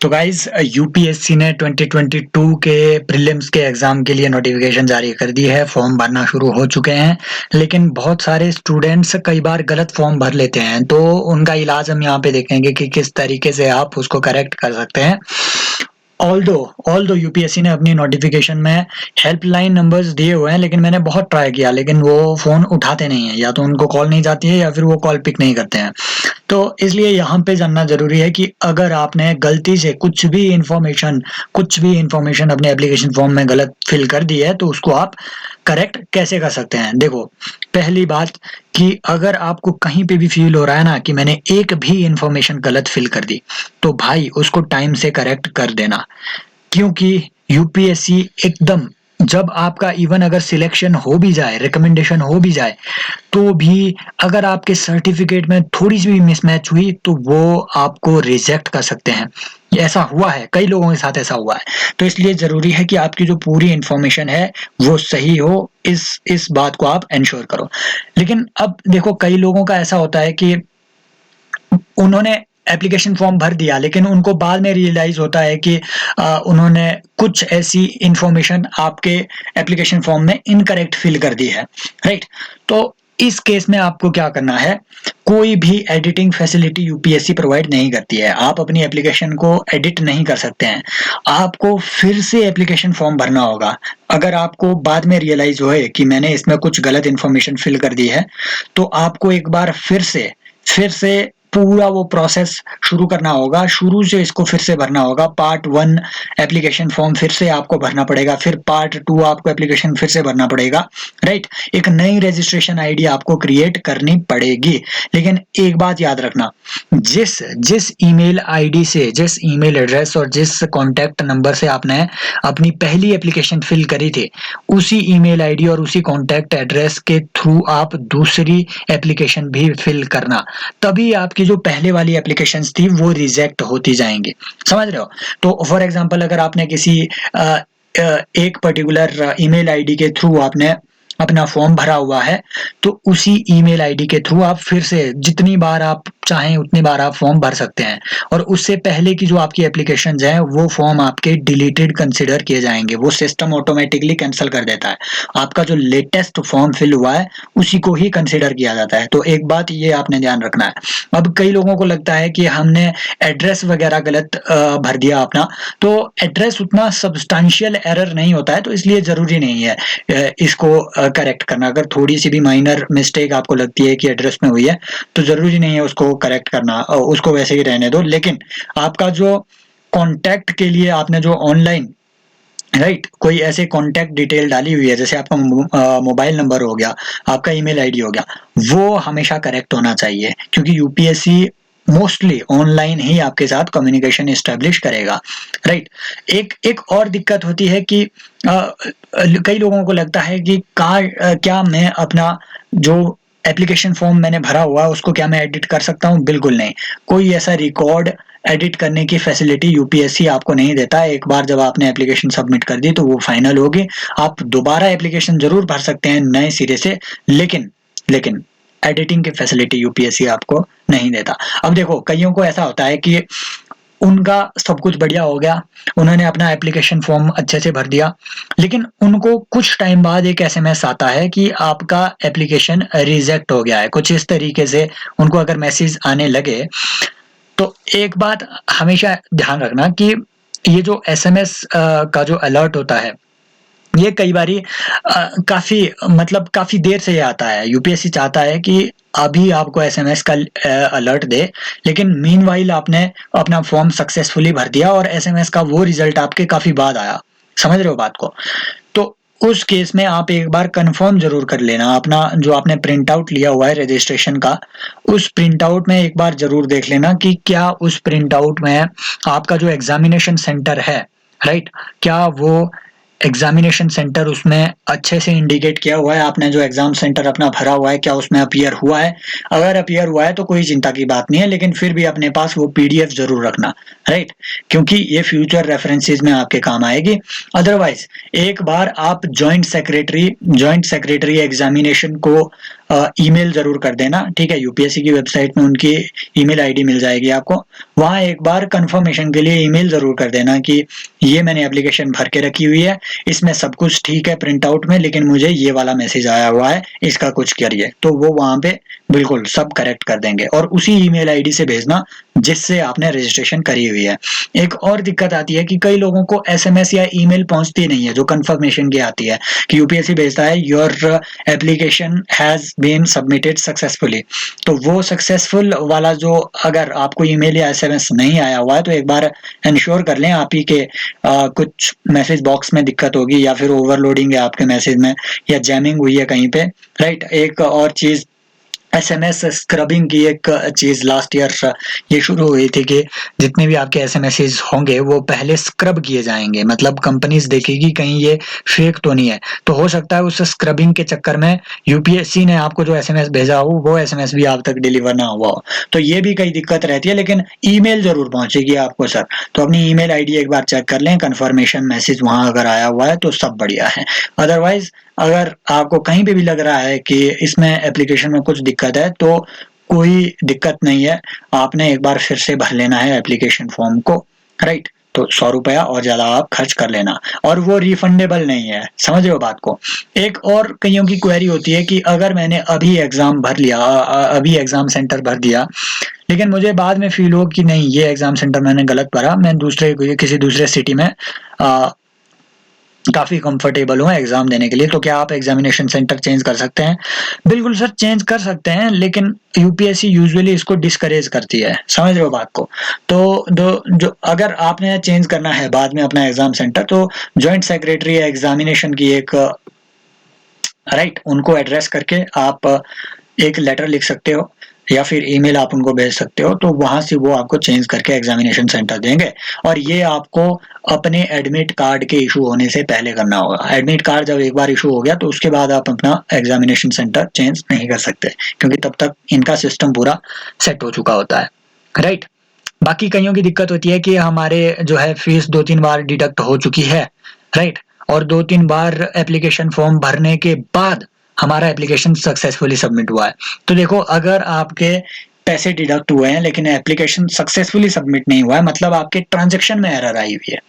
तो guys UPSC ने 2022 के प्रीलिम्स के एग्जाम के लिए नोटिफिकेशन जारी कर दी है। फॉर्म भरना शुरू हो चुके हैं, लेकिन बहुत सारे स्टूडेंट्स कई बार गलत फॉर्म भर लेते हैं। तो उनका इलाज हम यहाँ पे देखेंगे कि किस तरीके से आप उसको करेक्ट कर सकते हैं। ऑल्दो यूपीएससी ने अपनी नोटिफिकेशन में हेल्पलाइन नंबर्स दिए हुए हैं, लेकिन मैंने बहुत ट्राई किया, लेकिन वो फोन उठाते नहीं है, या तो उनको कॉल नहीं जाती है या फिर वो कॉल पिक नहीं करते हैं। तो इसलिए यहाँ पे जानना जरूरी है कि अगर आपने गलती से कुछ भी इंफॉर्मेशन अपने एप्लीकेशन फॉर्म में गलत फिल कर दी है, तो उसको आप करेक्ट कैसे कर सकते हैं। देखो, पहली बात कि अगर आपको कहीं पे भी फील हो रहा है ना कि मैंने एक भी इंफॉर्मेशन गलत फिल कर दी, तो भाई उसको टाइम से करेक्ट कर देना। क्योंकि यूपीएससी एकदम, जब आपका इवन अगर सिलेक्शन हो भी जाए, रिकमेंडेशन हो भी जाए, तो भी अगर आपके सर्टिफिकेट में थोड़ी सी भी मिसमैच हुई तो वो आपको रिजेक्ट कर सकते हैं। ये ऐसा हुआ है, कई लोगों के साथ ऐसा हुआ है। तो इसलिए जरूरी है कि आपकी जो पूरी इंफॉर्मेशन है वो सही हो, इस बात को आप इंश्योर करो। लेकिन अब देखो, कई लोगों का ऐसा होता है कि उन्होंने एप्लीकेशन फॉर्म भर दिया, लेकिन उनको बाद में रियलाइज होता है कि उन्होंने कुछ ऐसी इंफॉर्मेशन आपके एप्लीकेशन फॉर्म में इनकरेक्ट फिल कर दी है, राइट। तो इस केस में आपको क्या करना है, कोई भी एडिटिंग फैसिलिटी यूपीएससी प्रोवाइड नहीं करती है। आप अपनी एप्लीकेशन को एडिट नहीं कर सकते हैं, आपको फिर से एप्लीकेशन फॉर्म भरना होगा। अगर आपको बाद में रियलाइज होए कि मैंने इसमें कुछ गलत इंफॉर्मेशन फिल कर दी है, तो आपको एक बार फिर से पूरा वो प्रोसेस शुरू करना होगा, शुरू से इसको फिर से भरना होगा। पार्ट 1 एप्लीकेशन फॉर्म फिर से आपको भरना पड़ेगा, फिर पार्ट 2 आपको एप्लीकेशन फिर से भरना पड़ेगा, राइट। एक नई रजिस्ट्रेशन आईडी आपको क्रिएट करनी पड़ेगी। लेकिन एक बात याद रखना, जिस जिस ईमेल आईडी से, जिस ईमेल एड्रेस और जिस कॉन्टैक्ट नंबर से आपने अपनी पहली एप्लीकेशन फिल करी थी, उसी ईमेल आईडी और उसी कॉन्टैक्ट एड्रेस के थ्रू आप दूसरी एप्लीकेशन भी फिल करना, तभी आपकी जो पहले वाली एप्लीकेशंस थी वो रिजेक्ट होती जाएंगी। समझ रहे हो? तो फॉर एग्जांपल, अगर आपने किसी एक पर्टिकुलर ईमेल आईडी के थ्रू आपने अपना फॉर्म भरा हुआ है, तो उसी ईमेल आईडी के थ्रू आप फिर से जितनी बार आप चाहें उतनी बार आप फॉर्म भर सकते हैं, और उससे पहले की जो आपकी एप्लीकेशंस हैं वो फॉर्म आपके डिलीटेड कंसिडर किए जाएंगे। वो सिस्टम ऑटोमेटिकली कैंसिल कर देता है। आपका जो लेटेस्ट फॉर्म फिल हुआ है उसी को ही कंसिडर किया जाता है। तो एक बात ये आपने ध्यान रखना है। अब कई लोगों को लगता है कि हमने एड्रेस वगैरह गलत भर दिया अपना, तो एड्रेस उतना सब्सटेंशियल एरर नहीं होता है, तो इसलिए जरूरी नहीं है इसको करेक्ट करना। अगर थोड़ी सी भी माइनर मिस्टेक आपको लगती है कि एड्रेस में हुई है, तो जरूरी नहीं है उसको करेक्ट करना, उसको वैसे ही रहने दो। लेकिन आपका जो कॉन्टैक्ट के लिए आपने जो ऑनलाइन, राइट, कोई ऐसे कॉन्टैक्ट डिटेल डाली हुई है, जैसे आपका मोबाइल नंबर हो गया, आपका ईमेल आईडी हो गया, वो हमेशा करेक्ट होना चाहिए, क्योंकि यूपीएससी मोस्टली ऑनलाइन ही आपके साथ कम्युनिकेशन एस्टेब्लिश करेगा, राइट। एक एक और दिक्कत होती है कि कई लोगों को लगता है कि क्या मैं अपना जो एप्लीकेशन फॉर्म मैंने भरा हुआ है उसको क्या मैं एडिट कर सकता हूँ? बिल्कुल नहीं। कोई ऐसा रिकॉर्ड एडिट करने की फैसिलिटी यूपीएससी आपको नहीं देता है। एक बार जब आपने एप्लीकेशन सबमिट कर दी तो वो फाइनल होगी। आप दोबारा एप्लीकेशन जरूर भर सकते हैं नए सिरे से, लेकिन लेकिन एडिटिंग की फैसिलिटी यूपीएससी आपको नहीं देता। अब देखो, कईयों को ऐसा होता है कि उनका सब कुछ बढ़िया हो गया, उन्होंने अपना एप्लीकेशन फॉर्म अच्छे से भर दिया, लेकिन उनको कुछ टाइम बाद एक एसएमएस आता है कि आपका एप्लीकेशन रिजेक्ट हो गया है। कुछ इस तरीके से उनको अगर मैसेज आने लगे, तो एक बात हमेशा ध्यान रखना कि ये जो एसएमएस का जो अलर्ट होता है, ये कई बारी काफी, मतलब काफी देर से ये आता है। यूपीएससी चाहता है कि अभी आपको एसएमएस का अलर्ट दे, लेकिन मीनवाइल आपने अपना फॉर्म सक्सेसफुली भर दिया और एसएमएस का वो रिजल्ट आपके काफी बाद आया। समझ रहे हो बात को? तो उस केस में आप एक बार कंफर्म जरूर कर लेना, अपना जो आपने प्रिंट आउट लिया हुआ है रजिस्ट्रेशन का, उस प्रिंट आउट में एक बार जरूर देख लेना कि क्या उस प्रिंट आउट में आपका जो एग्जामिनेशन सेंटर है, राइट, क्या वो एग्जामिनेशन सेंटर उसमें अच्छे से इंडिकेट किया हुआ है। आपने जो एग्जाम सेंटर अपना भरा हुआ है, क्या उसमें अपीयर हुआ है? अगर अपीयर हुआ है तो कोई चिंता की बात नहीं है, लेकिन फिर भी अपने पास वो पीडीएफ जरूर रखना, राइट, क्योंकि ये फ्यूचर रेफरेंसेस में आपके काम आएगी। अदरवाइज एक बार आप जॉइंट सेक्रेटरी एग्जामिनेशन को ईमेल जरूर कर देना, ठीक है। यूपीएससी की वेबसाइट में उनकी ईमेल आईडी मिल जाएगी आपको, वहां एक बार कंफर्मेशन के लिए ईमेल जरूर कर देना कि ये मैंने एप्लीकेशन भर के रखी हुई है, इसमें सब कुछ ठीक है प्रिंट आउट में, लेकिन मुझे ये वाला मैसेज आया हुआ है, इसका कुछ करिए। तो वो वहां पे बिल्कुल सब करेक्ट कर देंगे, और उसी ईमेल आईडी से भेजना जिससे आपने रजिस्ट्रेशन करी हुई है। एक और दिक्कत आती है कि कई लोगों को एसएमएस या ईमेल पहुंचती नहीं है जो कंफर्मेशन की आती है कि यूपीएससी भेजता है your application has been submitted successfully. तो वो सक्सेसफुल वाला जो अगर आपको ईमेल या एसएमएस नहीं आया हुआ है तो एक बार इंश्योर कर लें आप ही के कुछ मैसेज बॉक्स में दिक्कत होगी, या फिर ओवरलोडिंग है आपके मैसेज में, या जैमिंग हुई है कहीं पे, राइट। एक और चीज, एसएमएस स्क्रबिंग की एक चीज लास्ट ईयर ये शुरू हुई थी कि जितने भी आपके एसएमएसेस होंगे वो पहले स्क्रब किए जाएंगे, मतलब कंपनीज देखेगी कहीं ये फेक तो नहीं है। तो हो सकता है उस स्क्रबिंग के चक्कर में यूपीएससी ने आपको जो एसएमएस भेजा हो वो एसएमएस भी आप तक डिलीवर ना हुआ हो, तो ये भी कई दिक्कत रहती है। लेकिन ईमेल जरूर पहुंचेगी आपको सर, तो अपनी ईमेल आईडी एक बार चेक कर लें, कंफर्मेशन मैसेज वहां अगर आया हुआ है तो सब बढ़िया है। अदरवाइज अगर आपको कहीं पे भी लग रहा है कि इसमें एप्लीकेशन में कुछ दिक्कत है तो कोई दिक्कत नहीं है, आपने एक बार फिर से भर लेना है एप्लीकेशन फॉर्म को, राइट। तो 100 रुपया और ज्यादा आप खर्च कर लेना, और वो रिफंडेबल नहीं है, समझ रहे हो बात को। एक और कईयों की क्वेरी होती है कि अगर मैंने अभी एग्जाम भर लिया, अभी एग्जाम सेंटर भर दिया, लेकिन मुझे बाद में फील हो कि नहीं ये एग्जाम सेंटर मैंने गलत भरा, मैं किसी दूसरे सिटी में काफी कंफर्टेबल हूँ एग्जाम देने के लिए, तो क्या आप एग्जामिनेशन सेंटर चेंज कर सकते हैं? बिल्कुल सर, चेंज कर सकते हैं, लेकिन यूपीएससी यूजुअली इसको डिस्करेज करती है, समझ रहे हो बात को। तो जो अगर आपने चेंज करना है बाद में अपना एग्जाम सेंटर, तो ज्वाइंट सेक्रेटरी एग्जामिनेशन की एक राइट उनको एड्रेस करके आप एक लेटर लिख सकते हो, या फिर ईमेल आप उनको भेज सकते हो, तो वहां से वो आपको चेंज करके एग्जामिनेशन सेंटर देंगे। और ये आपको अपने एडमिट कार्ड के इशू होने से पहले करना होगा। एडमिट कार्ड जब एक बार इशू हो गया तो उसके बाद आप अपना एग्जामिनेशन सेंटर चेंज नहीं कर सकते, क्योंकि तब तक इनका सिस्टम पूरा सेट हो चुका होता है, राइट। बाकी कईयों की दिक्कत होती है कि हमारे जो है फीस 2-3 बार डिडक्ट हो चुकी है, राइट, और 2-3 बार एप्लीकेशन फॉर्म भरने के बाद हमारा एप्लीकेशन सक्सेसफुली सबमिट हुआ है। तो देखो, अगर आपके पैसे डिडक्ट हुए हैं लेकिन एप्लीकेशन सक्सेसफुली सबमिट नहीं हुआ है, मतलब आपके ट्रांजैक्शन में एरर आई हुई है।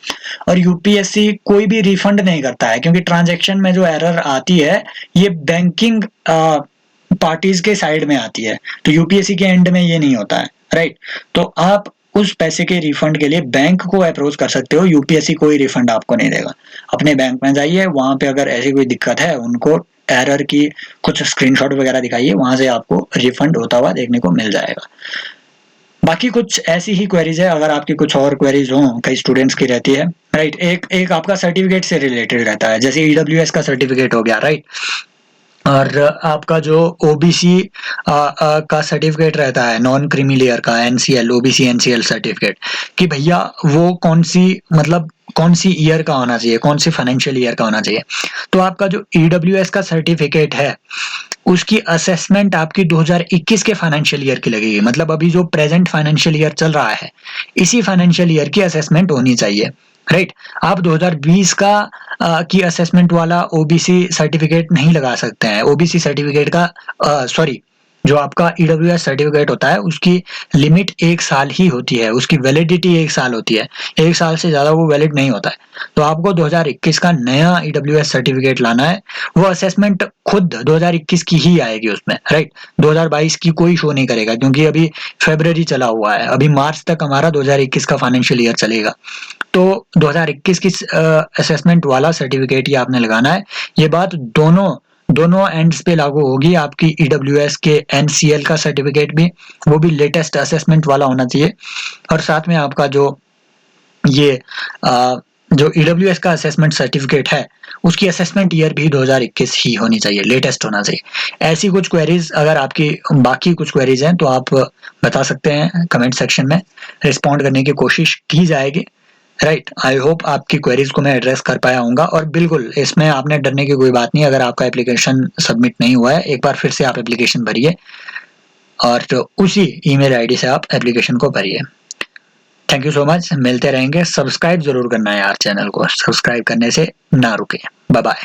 और यूपीएससी कोई भी रिफंड नहीं करता है, क्योंकि ट्रांजैक्शन में जो एरर आती है ये बैंकिंग पार्टीज के साइड में आती है, तो यूपीएससी के एंड में ये नहीं होता है, राइट। तो आप उस पैसे के रिफंड के लिए बैंक को अप्रोच कर सकते हो, यूपीएससी कोई रिफंड आपको नहीं देगा। अपने बैंक में जाइए, वहां पे अगर ऐसी कोई दिक्कत है उनको एरर की कुछ स्क्रीनशॉट वगैरह दिखाइए, वहां से आपको रिफंड होता हुआ देखने को मिल जाएगा। बाकी कुछ ऐसी ही क्वेरीज है, अगर आपकी कुछ और क्वेरीज हो, कई स्टूडेंट्स की रहती है, राइट। एक आपका सर्टिफिकेट से रिलेटेड रहता है, जैसे ईडब्ल्यूएस का सर्टिफिकेट हो गया, राइट, और आपका जो ओबीसी का सर्टिफिकेट रहता है, नॉन क्रीमी लेयर का, एनसीएल, ओबीसी एनसीएल सर्टिफिकेट, कि भैया वो कौन सी ईयर का होना चाहिए, कौन सी फाइनेंशियल ईयर का होना चाहिए। तो आपका जो ईडब्ल्यूएस का सर्टिफिकेट है उसकी असेसमेंट आपकी 2021 के फाइनेंशियल ईयर की लगेगी, मतलब अभी जो प्रेजेंट फाइनेंशियल ईयर चल रहा है इसी फाइनेंशियल ईयर की असेसमेंट होनी चाहिए, राइट। आप 2020 का की असेसमेंट वाला ओबीसी सर्टिफिकेट नहीं लगा सकते हैं। ओबीसी सर्टिफिकेट का सॉरी, जो आपका ईडब्ल्यूएस सर्टिफिकेट होता है उसकी लिमिट 1 साल ही होती है, उसकी वैलिडिटी 1 साल होती है, 1 साल से ज्यादा वो वैलिड नहीं होता है। तो आपको 2021 का नया ईडब्ल्यूएस सर्टिफिकेट लाना है, वो असेसमेंट खुद 2021 की ही आएगी उसमें, राइट। 2022 की कोई शो नहीं करेगा, क्योंकि अभी फरवरी चला हुआ है, अभी मार्च तक हमारा 2021 का फाइनेंशियल ईयर चलेगा। तो 2021 की असेसमेंट वाला सर्टिफिकेट ही आपने लगाना है। ये बात दोनों एंड्स पे लागू होगी, आपकी ईडब्ल्यूएस के एनसीएल का सर्टिफिकेट भी, वो भी लेटेस्ट असेसमेंट वाला होना चाहिए, और साथ में आपका ये जो ईडब्ल्यूएस का असेसमेंट सर्टिफिकेट है उसकी असेसमेंट ईयर भी 2021 ही होनी चाहिए, लेटेस्ट होना चाहिए। ऐसी कुछ क्वेरीज, अगर आपकी बाकी कुछ क्वेरीज हैं तो आप बता सकते हैं कमेंट सेक्शन में, रिस्पॉन्ड करने की कोशिश की जाएगी, राइट। आई होप आपकी क्वेरीज को मैं एड्रेस कर पाया हूँगा। और बिल्कुल इसमें आपने डरने की कोई बात नहीं, अगर आपका एप्लीकेशन सबमिट नहीं हुआ है एक बार फिर से आप एप्लीकेशन भरिए, और उसी ईमेल आईडी से आप एप्लीकेशन को भरिए। थैंक यू सो मच, मिलते रहेंगे। सब्सक्राइब जरूर करना है यार, चैनल को सब्सक्राइब करने से ना रुके। Bye bye.